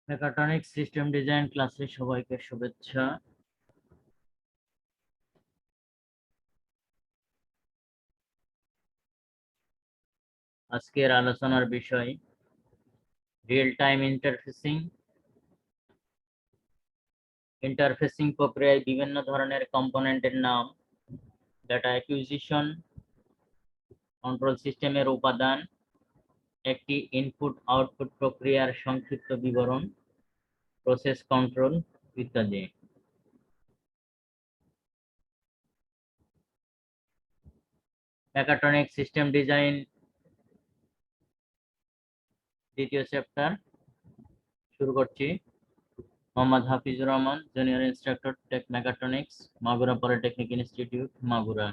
Mechatronic system design ক্লাসে সবাইকে শুভেচ্ছা। আজকের আলোচনার বিষয় রিয়েল টাইম ইন্টারফেসিং। ইন্টারফেসিং প্রক্রিয়ায় বিভিন্ন ধরনের কম্পোনেন্টের নাম, ডাটা অ্যাকুইজিশন, কন্ট্রোল সিস্টেমের উপাদান, একটি ইনপুট আউটপুট প্রক্রিয়ার সংক্ষিপ্ত বিবরণ, প্রসেস কন্ট্রোল ইত্যাদি। মেকাট্রনিক সিস্টেম ডিজাইন দ্বিতীয় চ্যাপ্টার শুরু করছি। Mohammad Hafizur Rahman, junior instructor, tech mechatronics, Magura polytechnic institute, Magura.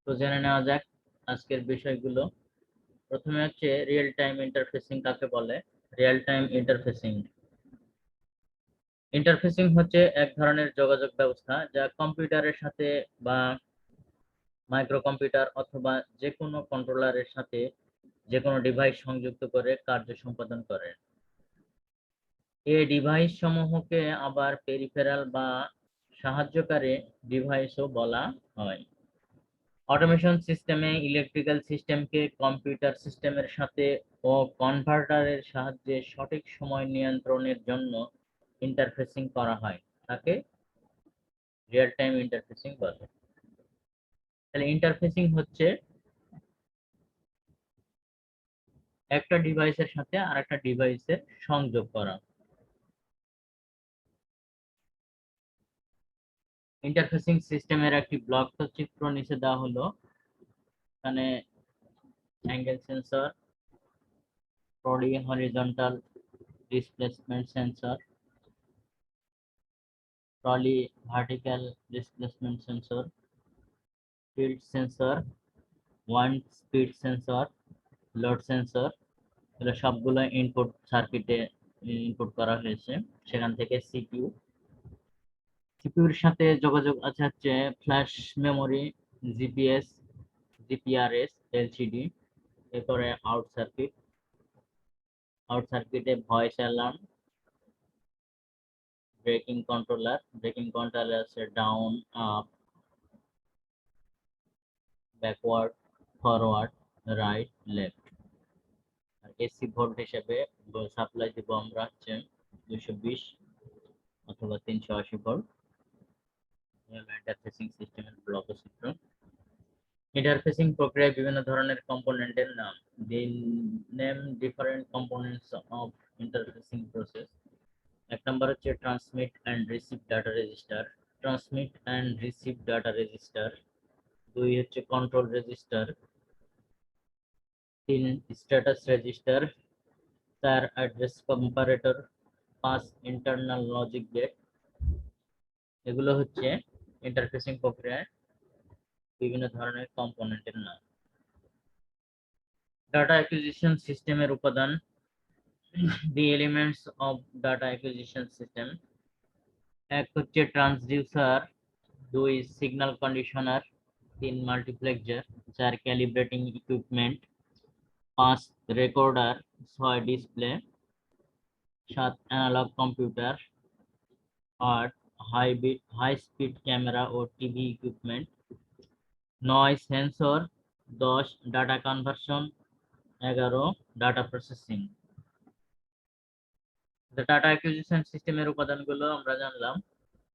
তো জেনে নেওয়া যাক আজকের বিষয়গুলো। প্রথমে হচ্ছে রিয়েল টাইম ইন্টারফেসিং কাকে বলে। রিয়েল টাইম ইন্টারফেসিং ইন্টারফেসিং হচ্ছে এক ধরনের যোগাযোগ ব্যবস্থা যা কম্পিউটারের সাথে বা মাইক্রো কম্পিউটার অথবা যে কোনো কন্ট্রোলারের সাথে যে কোনো ডিভাইস সংযুক্ত করে কার্য সম্পাদন করে। এই ডিভাইস সমূহকে আবার পেরিফেরাল বা সাহায্যকারী ডিভাইসও বলা হয়। অটোমেশন সিস্টেমে ইলেকট্রিক্যাল সিস্টেমকে কম্পিউটার সিস্টেমের সাথে ও কনভার্টারের সাহায্যে সঠিক সময় নিয়ন্ত্রণের জন্য ইন্টারফেসিং করা হয়, তাকে রিয়েল টাইম ইন্টারফেসিং বলে। তাহলে ইন্টারফেসিং হচ্ছে একটা ডিভাইসের সাথে আরেকটা ডিভাইসের সংযোগ করা। ইন্টারফেসিং সিস্টেমের একটি ব্লক চিত্র নিচে দেওয়া হলো। এখানে angle sensor, trolley horizontal displacement sensor, trolley vertical displacement sensor, field sensor, one speed sensor, load sensor, এগুলো সবগুলো ইনপুট সার্কিটে ইনপুট করা হয়েছে। সেখান থেকে সিপিইউর সাথে যোগাযোগ আছে হচ্ছে flash memory, GPS, GPRS, LCD. এরপরে আউট সার্কিটে ভয়েস অ্যালার্ম, ব্রেকিং কন্ট্রোলার আছে down, up, backward, forward, right, left. আর এসি ভোল্ট হিসেবে সাপ্লাই দিব আমরা হচ্ছে 220 অথবা 380 ভোল্ট। ইন্টারফেসিং সিস্টেমের ব্লক চিত্র। ইন্টারফেসিং প্রক্রিয়ায় বিভিন্ন ধরনের কম্পোনেন্টের নাম। The name different components of interfacing process. এক নম্বর হচ্ছে transmit and receive data register. Transmit and receive data register. দুই হচ্ছে কন্ট্রোল রেজিস্টার। তিন স্ট্যাটাস রেজিস্টার। চার অ্যাড্রেস কম্পারেটর। পাঁচ ইন্টারনাল লজিক গেট। এগুলো হচ্ছে ইন্টারফেসিং প্রক্রিয়ায় বিভিন্ন ধরনের কম্পোনেন্টের নাম। ডাটা অ্যাকুইজিশন সিস্টেমের উপাদান। The elements of data acquisition system. এক হচ্ছে ট্রান্সডিউসার, দুই সিগন্যাল কন্ডিশনার, তিন মাল্টিপ্লেক্সার, চার ক্যালিব্রেটিং ইকুইপমেন্ট, পাঁচ রেকর্ডার, ছয় ডিসপ্লে, সাত অ্যানালগ কম্পিউটার, আট হাই স্পিড ক্যামেরা ও টিভি ইকুইপমেন্ট, নয় sensor, 10 data conversion, 11 data processing. Data acquisition সিস্টেমের উপাদানগুলো আমরা জানলাম।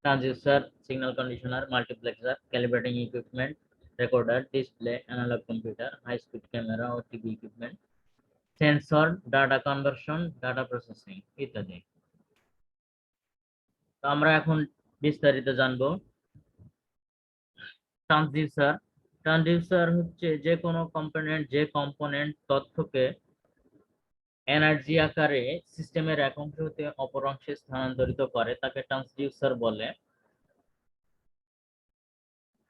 Transducer, signal conditioner, multiplexer, calibrating equipment, recorder, display, analogue computer, high speed camera ও TV equipment, sensor, data conversion, data processing ইত্যাদি। তো আমরা এখন বিস্তারিত জানবো। ট্রান্সডিউসার। ট্রান্সডিউসার হচ্ছে যে কোনো কম্পোনেন্ট তথ্যকে এনার্জি আকারে সিস্টেমের এক অংশ হতে অপর অংশে স্থানান্তরিত করে, তাকে ট্রান্সডিউসার বলে।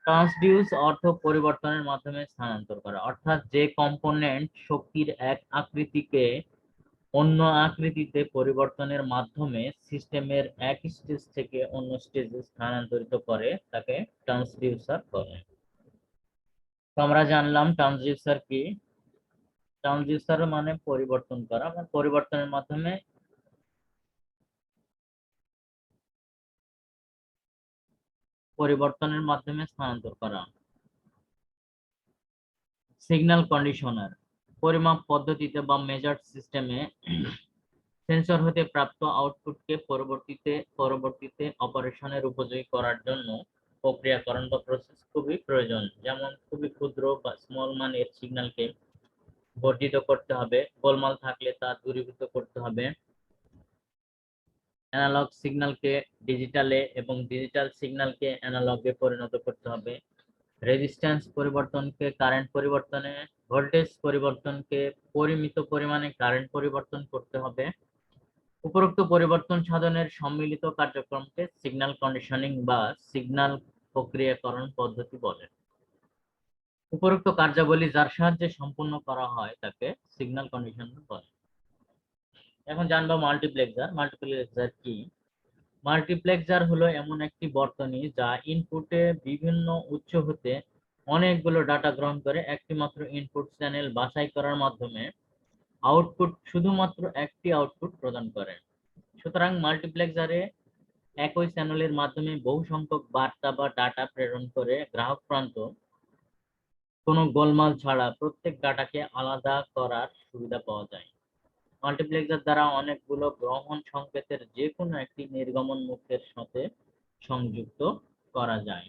ট্রান্সডিউস অর্থ পরিবর্তনের মাধ্যমে স্থানান্তর করা, অর্থাৎ যে কম্পোনেন্ট শক্তির এক আকৃতিকে অন্য আকৃতিতে পরিবর্তনের মাধ্যমে সিস্টেমের এক স্টেজ থেকে অন্য স্টেজে স্থানান্তরিত করে, তাকে ট্রান্সডিউসার বলে। তো আমরা জানলাম ট্রান্সডিউসার কি। ট্রান্সডিউসার মানে পরিবর্তন করা, মানে পরিবর্তনের মাধ্যমে স্থানান্তর করা। সিগন্যাল কন্ডিশনার পরিমাপ পদ্ধতিতে বা মেজার্ড সিস্টেমে সেন্সর হতে প্রাপ্ত আউটপুটকে পরবর্তীতে অপারেশনের উপযোগী করার জন্য প্রক্রিয়াকরণ বা প্রসেস খুবই প্রয়োজন। যেমন খুবই ক্ষুদ্র বা স্মল মানের সিগন্যালকে বর্ধিত করতে হবে, গোলমাল থাকলে তা দূরীভূত করতে হবে, অ্যানালগ সিগন্যালকে ডিজিটালে এবং ডিজিটাল সিগন্যালকে অ্যানালগে পরিণত করতে হবে, রেজিস্ট্যান্স পরিবর্তনকে কারেন্ট পরিবর্তনে, ভোল্টেজ পরিবর্তনকে পরিমিত পরিমাণে কারেন্ট পরিবর্তন করতে হবে। উপরোক্ত পরিবর্তন সাধনের সম্মিলিত কার্যক্রমকে সিগন্যাল কন্ডিশনিং বা সিগন্যাল প্রক্রিয়াকরণ পদ্ধতি বলে। উপরোক্ত কার্যাবলী যার সাহায্যে সম্পূর্ণ করা হয় তাকে সিগন্যাল কন্ডিশনার বলে। এখন জানবো মাল্টিপ্লেক্সার। মাল্টিপ্লেক্সার কি? মাল্টিপ্লেক্সার হলো এমন একটি বর্তনী যা ইনপুটে বিভিন্ন উৎস হতে অনেকগুলো ডাটা গ্রহণ করে একটি মাত্র ইনপুট চ্যানেল বাছাই করার মাধ্যমে শুধুমাত্র একটি আউটপুট প্রদান করে। সুতরাং মাল্টিপ্লেক্সারে একই চ্যানেলের মাধ্যমে বহু সংখ্যক বার্তা বা ডাটা প্রেরণ করে গ্রাহক প্রান্ত কোনো গোলমাল ছাড়া প্রত্যেক ডাটাকে আলাদা করার সুবিধা পাওয়া যায়। মাল্টিপ্লেক্সার দ্বারা অনেকগুলো গ্রহণ সংকেতের যে কোনো একটি নির্গমন মুখের সাথে সংযুক্ত করা যায়।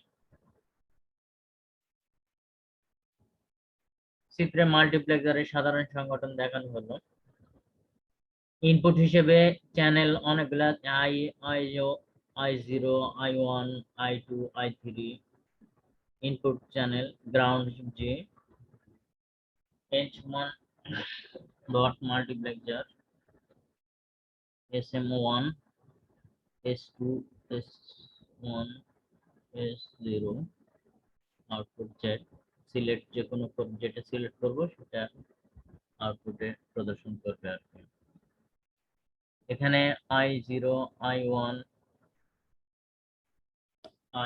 চিত্রে মাল্টিপ্লেক্সারের সাধারণ সংগঠন দেখানো হলো। ইনপুট হিসেবে চ্যানেল অনেকগুলা I0, I1, I2, I3 input channel, ground G, H1 dot multiplexer, SM1, S2, S1, S0 output Z select, যে কোনো যেটা সিলেক্ট করব সেটা আউটপুটে প্রদর্শন করবে আর কি। এখানে I0, I1,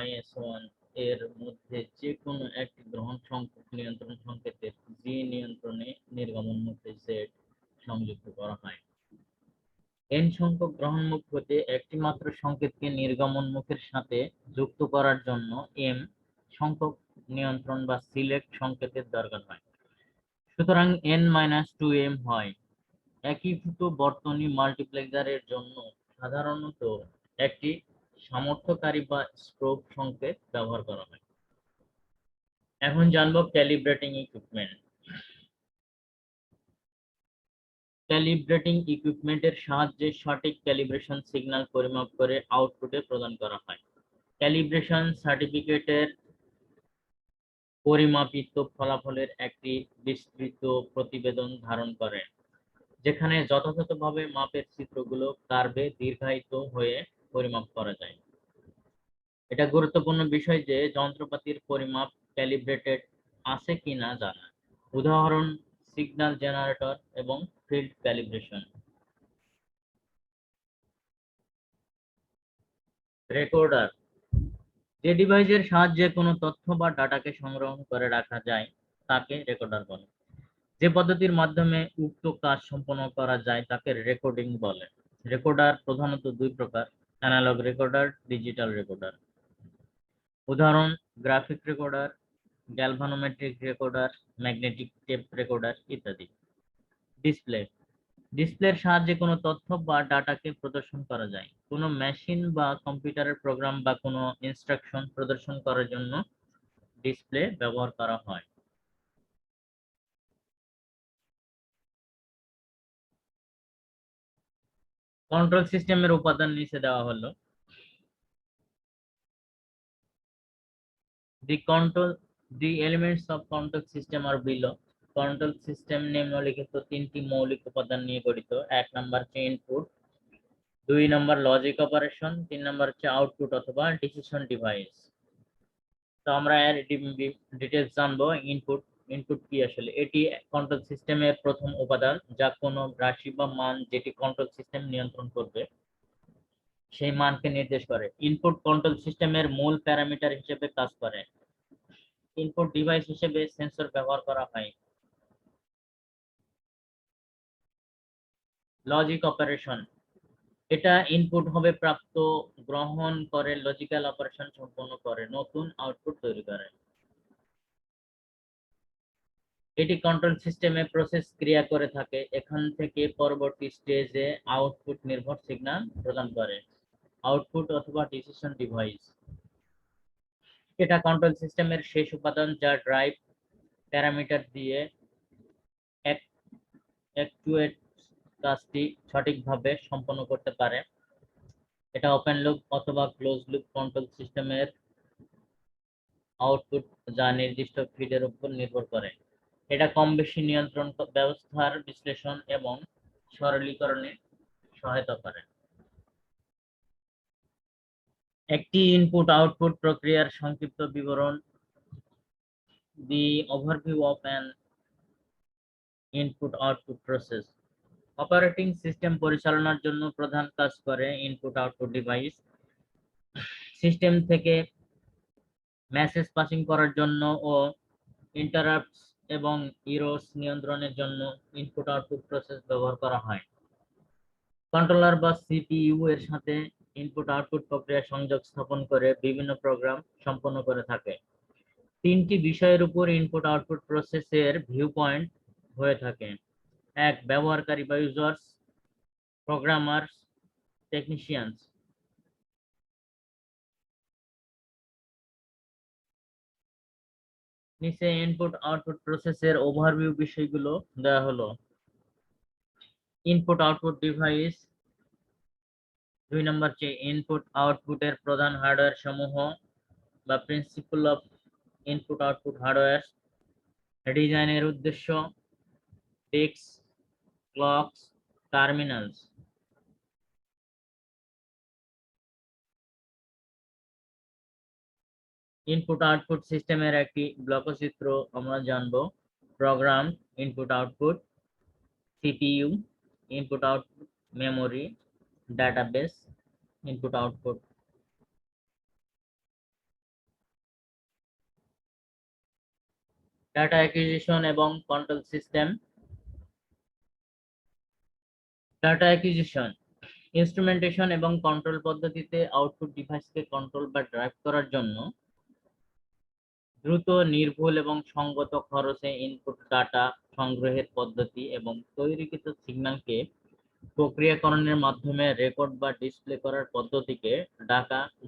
IS1 এর মধ্যে যে কোনো একটি গ্রহণ সংকেত নিয়ন্ত্রণ সংকেতের G নিয়ন্ত্রণে নির্গমন মুখে Z সংযুক্ত করা হয়। n সংখ্যক গ্রহণ মুখ হতে একটি মাত্র সংকেতকে নির্গমন মুখের সাথে যুক্ত করার জন্য m সংখ্যক নিয়ন্ত্রণ বা সিলেক্ট সংকেতের দরকার হয়। সুতরাং n-2m হয়। একীভূত বর্তনী মাল্টিপ্লেক্সারের জন্য সাধারণত একটি সামর্থ্যকারী বা স্ট্রোব সংকেত ব্যবহার করা হয়। এখন জানবো ক্যালিব্রেটিং ইকুইপমেন্ট। ক্যালিব্রেটিং ইকুইপমেন্টের সাহায্যে সঠিক ক্যালিব্রেশন সিগন্যাল পরিমাপ করে আউটপুটে প্রদান করা হয়। ক্যালিব্রেশন সার্টিফিকেটের পরিমাপিত ফলাফলের একটি বিস্তৃত প্রতিবেদন ধারণ করে, যেখানে যথাযথভাবে মাপের চিত্রগুলো কার্ভে দীর্ঘায়িত হয়ে পরিমাপ করা যায়। এটা গুরুত্বপূর্ণ বিষয় যে যন্ত্রপাতির পরিমাপ ক্যালিব্রেটেড আছে কিনা জানা। উদাহরণ সিগন্যাল জেনারেটর এবং ফিল্ড ক্যালিব্রেশন। রেকর্ডার যে ডিভাইসের সাহায্যে কোনো তথ্য বা ডাটাকে সংগ্রহ করে রাখা যায় তাকে রেকর্ডার বলে। যে পদ্ধতির মাধ্যমে উক্ত কাজ সম্পন্ন করা যায় তাকে রেকর্ডিং বলে। রেকর্ডার প্রধানত দুই প্রকার: অ্যানালগ রেকর্ডার, ডিজিটাল রেকর্ডার। উদাহরণ graphic recorder, galvanometric recorder, magnetic tape recorder ইত্যাদি। ডিসপ্লে ডিসপ্লের সাহায্যে কোনো তথ্য বা ডাটাকে প্রদর্শন করা যায়। কোনো মেশিন বা কম্পিউটারের প্রোগ্রাম বা কোনো ইনস্ট্রাকশন প্রদর্শন করার জন্য ডিসপ্লে ব্যবহার করা হয়। কন্ট্রোল সিস্টেমের উপাদান নিচে দেওয়া হলো। The elements of control system are below. Control system নিম্নলিখিত তিনটি মৌলিক উপাদান নিয়ে গঠিত। 1 নাম্বার হচ্ছে input, 2 number logic operation, 3 number হচ্ছে আউটপুট অথবা ডিসিশন ডিভাইস। তো আমরা এর ডিটেইলস জানবো। ইনপুট কি আসলে? এটি কন্ট্রোল সিস্টেমের প্রথম উপাদান, যা কোনো রাশি বা মান যেটি কন্ট্রোল সিস্টেম নিয়ন্ত্রণ করবে সেই মানকে নির্দেশ করে। ইনপুট কন্ট্রোল সিস্টেমের মূল প্যারামিটার হিসেবে কাজ করে। ইনপুট ডিভাইস হিসেবে সেন্সর ব্যবহার করা হয়। লজিক অপারেশন, এটা ইনপুট হবে প্রাপ্ত গ্রহণ করে লজিক্যাল অপারেশন সম্পন্ন করে নতুন আউটপুট তৈরি করে। এটি কন্ট্রোল সিস্টেমে প্রসেস ক্রিয়া করে থাকে, এখান থেকে পরবর্তী স্টেজে আউটপুট নির্ভর সিগন্যাল প্রদান করে, আউটপুট অথবা ডিসিশন ডিভাইস। এটা কন্ট্রোল সিস্টেমের শেষ উপাদান যা ড্রাইভ প্যারামিটার দিয়ে অ্যাকচুয়েট কাজটি সঠিকভাবে সম্পন্ন করতে পারে। এটা ওপেন লুপ অথবা ক্লোজ লুপ কন্ট্রোল সিস্টেমের আউটপুট যা নির্দিষ্ট ফিডের উপর নির্ভর করে। এটা কম বেশি নিয়ন্ত্রণ ব্যবস্থার বিশ্লেষণ এবং সরলীকরণে সহায়তা করে। একটি ইনপুট আউটপুট প্রক্রিয়ার সংক্ষিপ্ত বিবরণ। The overview of an input output process. Operating system পরিচালনার জন্য প্রধান কাজ করে ইনপুট আউটপুট ডিভাইস। সিস্টেম থেকে মেসেজ পাসিং করার জন্য ও ইন্টারাপ্টস এবং ইরোস নিয়ন্ত্রণের জন্য ইনপুট আউটপুট প্রসেস ব্যবহার করা হয়। কন্ট্রোলার বা সিপিইউ এর সাথে ইনপুট আউটপুট প্রক্রিয়া সংযোগ স্থাপন করে বিভিন্ন প্রোগ্রাম সম্পন্ন করে থাকে। তিনটি বিষয়ের উপর ইনপুট আউটপুট প্রসেসের ভিউ পয়েন্ট হয়ে থাকে। এক, ব্যবহারকারী বা ইউজার্স, প্রোগ্রামার্স, টেকনিশিয়ানস। নিচে ইনপুট আউটপুট প্রসেসের ওভারভিউ বিষয়গুলো দেওয়া হলো। Input output device. 2 নম্বর যে ইনপুট আউটপুটের প্রধান হার্ডওয়্যার সমূহ বা principle of input output hardware. ডিজাইনের উদ্দেশ্য, ticks, clocks, terminals. Input output সিস্টেমের একটি ব্লকচিত্র আমরা জানবো। Program, input output, CPU, input output memory, database, input output. Data acquisition এবং control system. Data acquisition instrumentation এবং কন্ট্রোল পদ্ধতিতে আউটপুট ডিভাইসকে কন্ট্রোল বা ড্রাইভ করার জন্য দ্রুত, নির্ভুল এবং সঙ্গত খরচে ইনপুট ডাটা সংগ্রহের পদ্ধতি এবং তৈরিকৃত সিগন্যালকে প্রক্রিয়াকরণের মাধ্যমে রেকর্ড বা ডিসপ্লে করার পদ্ধতিকে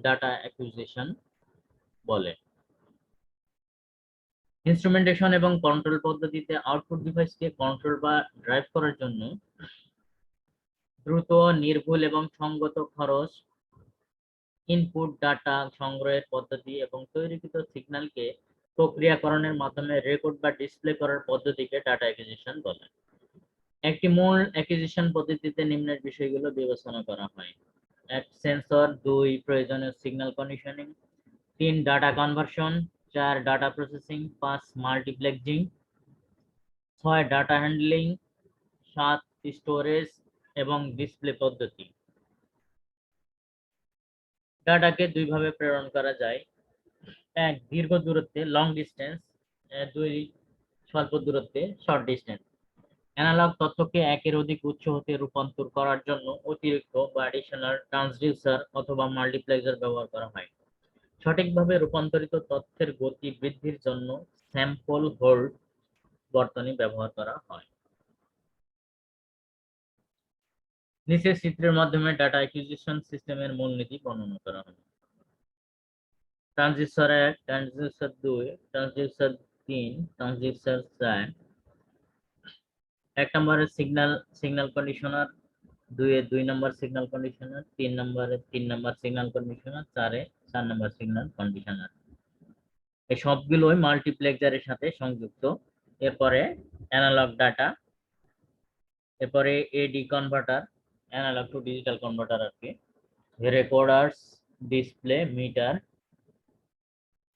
ডাটা অ্যাকুইজিশন বলে। ইনস্ট্রুমেন্টেশন এবং কন্ট্রোল পদ্ধতিতে আউটপুট ডিভাইসকে কন্ট্রোল বা ড্রাইভ করার জন্য দ্রুত, নির্ভুল এবং সঙ্গত খরচ ইনপুট ডাটা সংগ্রহের পদ্ধতি এবং তৈরিকৃত সিগন্যালকে প্রক্রিয়াকরণের মাধ্যমে রেকর্ড বা ডিসপ্লে করার পদ্ধতিকে ডাটা অ্যাকুইজিশন বলে। একটি মূল অ্যাকুইজিশন পদ্ধতিতে নিম্নের বিষয়গুলো বিবেচনা করা হয়। 1, সেন্সর। 2, প্রয়োজনীয় signal conditioning. 3, data conversion. 4, data processing. 5, multiplexing. 6, data handling. 7, storage এবং ডিসপ্লে পদ্ধতি। ডাটাকে দুই ভাবে প্রেরণ করা যায়। 1, দীর্ঘ দূরত্বে, লং ডিস্টেন্স। 2, স্বল্প দূরত্বে, শর্ট ডিস্টেন্স। অ্যানালগ তথ্যকে একের অধিক উৎস হতে রূপান্তর করার জন্য অতিরিক্ত বা অ্যাডিশনাল ট্রান্সডিউসার অথবা মাল্টিপ্লেক্সার ব্যবহার করা হয়। সঠিকভাবে রূপান্তরিত তথ্যের গতি বৃদ্ধির জন্য স্যাম্পল হোল্ড বর্তনী ব্যবহার করা হয়। নিচের চিত্রের মাধ্যমে ডাটা অ্যাকুইজিশন সিস্টেমের মূলনীতি বর্ণনা করা হলো। Transducer 1, transducer 2, transducer 3, transducer 4। 1 নম্বরের সিগন্যাল কন্ডিশনার, 2 এ 2 নম্বর সিগন্যাল কন্ডিশনার, 3 নম্বরে 3 নম্বর সিগন্যাল কন্ডিশনার, 4 এ 4 নম্বর সিগন্যাল কন্ডিশনার। এই সবগুলোই মাল্টিপ্লেক্সারের সাথে সংযুক্ত। এরপরে অ্যানালগ ডাটা, এরপরে AD converter, analogue to digital converter আর কি, রেকর্ডার্স, ডিসপ্লে, মিটার।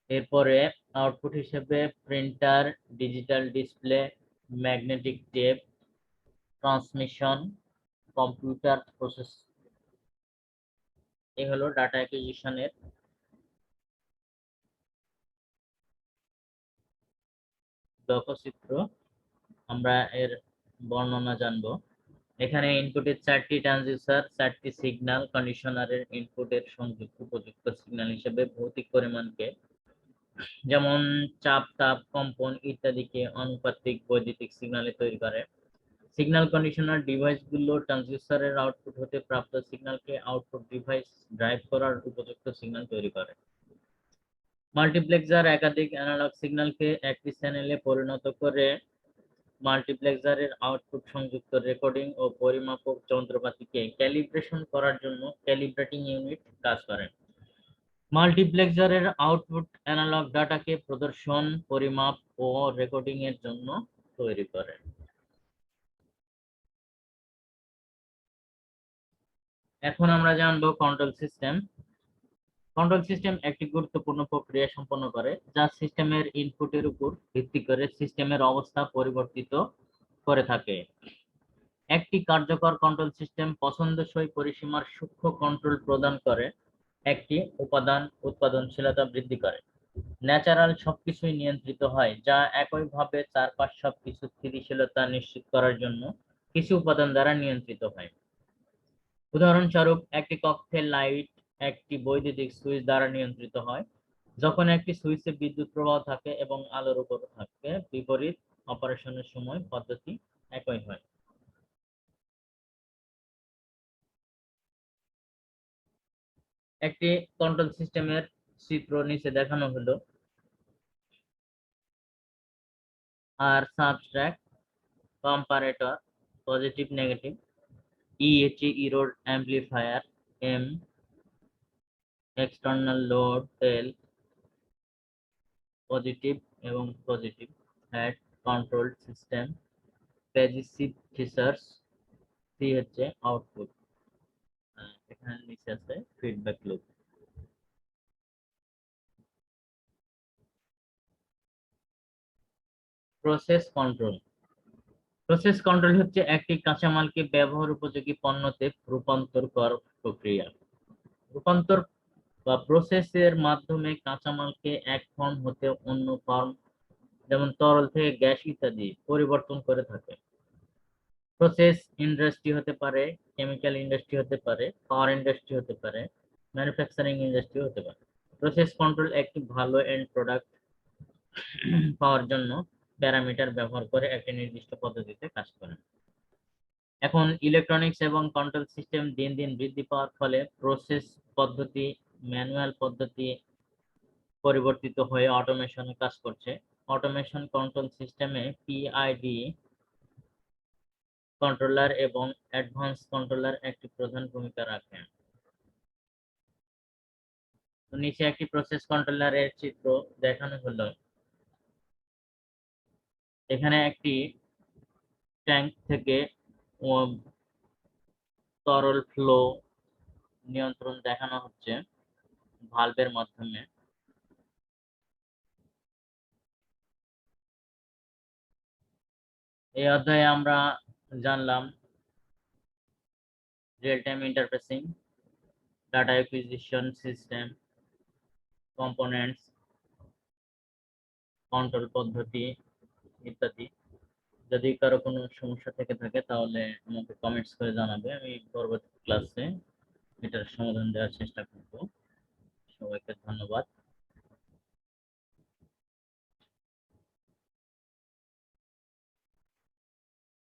এরপরে আউটপুট হিসেবে printer, digital display, magnetic tape, transmission, computer process. এই হলো ডাটা অ্যাকুইজিশনের ব্লকচিত্র। আমরা এর বর্ণনা জানবো। এখানে ইনপুটের 4টি ট্রান্সডিউসার 4টি সিগন্যাল কন্ডিশনারের ইনপুটের সংযুক্ত উপযুক্ত সিগন্যাল হিসেবে ভৌতিক পরিমাণকে যেমন চাপ, তাপ, কম্পন ইত্যাদিকে আনুপাতিক বৈদ্যুতিক সিগন্যালে তৈরি করে। সিগন্যাল কন্ডিশনার ডিভাইসগুলো ট্রান্সডিউসারের আউটপুট হতে প্রাপ্ত সিগন্যালকে আউটপুট ডিভাইস ড্রাইভ করার উপযুক্ত সিগন্যাল তৈরি করে। মাল্টিপ্লেক্সার একাধিক অ্যানালগ সিগন্যালকে একটি চ্যানেলে পরিণত করে মাল্টিপ্লেক্সারের আউটপুট সংযুক্ত রেকর্ডিং ও পরিমাপক যন্ত্রপাতিকে ক্যালিব্রেশন করার জন্য ক্যালিব্রেটিং ইউনিট কাজ করে। মাল্টিপ্লেক্সারের আউটপুট অ্যানালগ ডাটাকে প্রদর্শন, পরিমাপ ও রেকর্ডিং এর জন্য তৈরি করে। এখন আমরা জানবো কন্ট্রোল সিস্টেম। কন্ট্রোল সিস্টেম একটি গুরুত্বপূর্ণ প্রক্রিয়া সম্পন্ন করে যা সিস্টেমের ইনপুটের উপর ভিত্তি করে সিস্টেমের অবস্থা পরিবর্তিত করে থাকে। একটি কার্যকর কন্ট্রোল সিস্টেম পছন্দসই পরিসীমার সূক্ষ্ম কন্ট্রোল প্রদান করে একটি উপাদান উৎপাদনশীলতা বৃদ্ধি করে। ন্যাচারাল সবকিছুই নিয়ন্ত্রিত হয়, যা একইভাবে চারপাশ সবকিছু স্থিতিশীলতা নিশ্চিত করার জন্য কিছু উপাদান দ্বারা নিয়ন্ত্রিত হয়। উদাহরণস্বরূপ, একটি কক্ষের লাইট একটি বৈদ্যুতিক সুইচ দ্বারা নিয়ন্ত্রিত হয়। যখন একটি সুইচে বিদ্যুৎ প্রবাহ থাকে এবং আলোর উপর থাকে, বিপরীত অপারেশনের সময় পদ্ধতি একই হয়। একটি কন্ট্রোল সিস্টেমের চিত্র নিচে দেখানো হলো। আর subtract, comparator, positive negative, E হচ্ছে error amplifier, M external load, L positive এবং positive, had control system, passive features, C হচ্ছে আউটপুট। এখানে নিচে আছে feedback loop. Process control. Process control হচ্ছে একটি কাঁচামালকে ব্যবহার উপযোগী পণ্যতে রূপান্তর করার প্রক্রিয়া। রূপান্তর বা প্রসেসের মাধ্যমে কাঁচামালকে এক ফর্ম হতে অন্য ফর্ম, যেমন তরল থেকে গ্যাস ইত্যাদি পরিবর্তন করে থাকে। প্রসেস ইন্ডাস্ট্রি হতে পারে, কেমিক্যাল ইন্ডাস্ট্রি হতে পারে, পাওয়ার ইন্ডাস্ট্রি হতে পারে, ম্যানুফ্যাকচারিং ইন্ডাস্ট্রি হতে পারে। প্রসেস কন্ট্রোল একটি ভালো এন্ড প্রোডাক্ট পাওয়ার জন্য প্যারামিটার ব্যবহার করে একটি নির্দিষ্ট পদ্ধতিতে কাজ করে। এখন ইলেকট্রনিক্স এবং কন্ট্রোল সিস্টেম দিন দিন বৃদ্ধি পাওয়ার ফলে প্রসেস পদ্ধতি ম্যানুয়াল পদ্ধতি পরিবর্তিত হয়ে অটোমেশনে কাজ করছে। অটোমেশন কন্ট্রোল সিস্টেমে পিআইডি কন্ট্রোলার এবং অ্যাডভান্স কন্ট্রোলার একটি প্রধান ভূমিকা রাখে। তো নিচে একটি প্রসেস কন্ট্রোলারের চিত্র দেখানো হলো। এখানে একটি ট্যাঙ্ক থেকে তরল ফ্লো নিয়ন্ত্রণ দেখানো হচ্ছে ভালভের মাধ্যমে। এই অধ্যায়ে আমরা জানলাম real time interfacing, data acquisition system, components, control পদ্ধতি ইত্যাদি। যদি কারো কোনো সমস্যা থেকে থাকে তাহলে আমাকে কমেন্টস করে জানাবে, আমি পরবর্তী ক্লাসে এটার সমাধান দেওয়ার চেষ্টা করব। সবাইকে ধন্যবাদ।